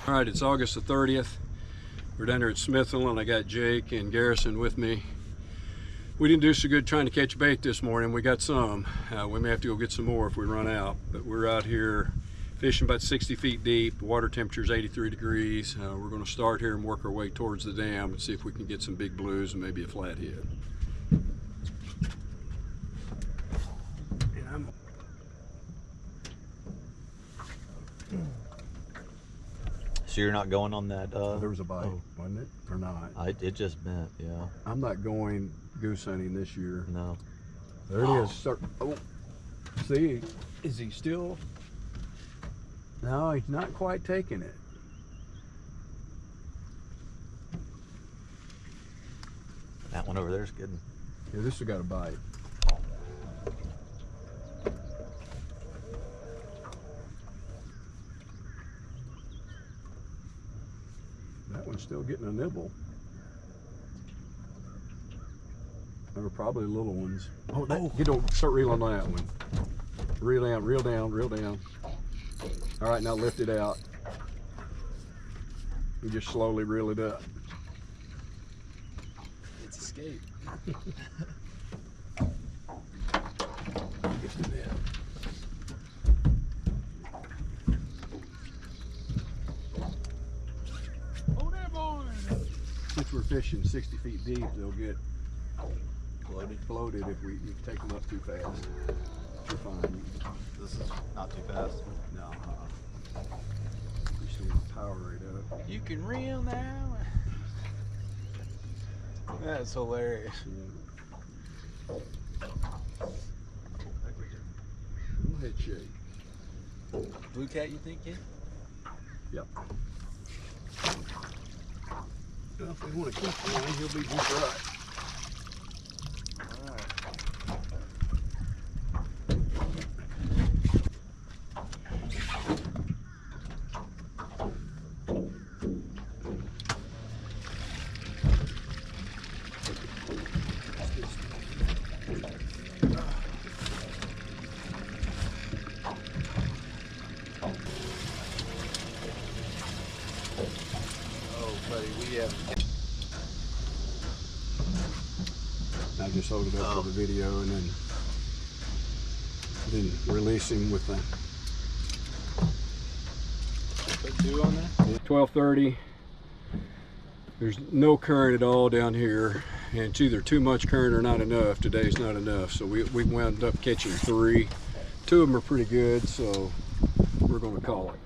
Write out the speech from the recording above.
All right, it's August the 30th. We're down here at Smithland. I got Jake and Garrison with me. We didn't do so good trying to catch bait this morning. We got some. We may have to go get some more if we run out. But we're out here fishing about 60 feet deep. The water temperature is 83 degrees. We're going to start here and work our way towards the dam and see if we can get some big blues and maybe a flathead. So you're not going on that? There was a bite, wasn't it? Or not? It just bent, yeah. I'm not going goose hunting this year. No. There it is. Oh, see, is he still? No, he's not quite taking it. That one over there is good. Yeah, this has got a bite. That one's still getting a nibble. There were probably little ones. Oh, you don't start reeling on that one. Reel down, reel down, reel down. All right, now lift it out. You just slowly reel it up. It's escaped. Get the net. Since we're fishing 60 feet deep, they'll get floated if you take them up too fast. You're fine. This is not too fast. No. You just need to power it up. You can reel now. That's hilarious. Yeah. Little head shake. Blue cat, you think, kid? Yep. Well, if we want to keep one, he'll be just right. I just hold it up for the video and then release him with the. Put two on there? 12:30. There's no current at all down here, and it's either too much current or not enough. Today's not enough, so we wound up catching 3. 2 of them are pretty good, so we're going to call it.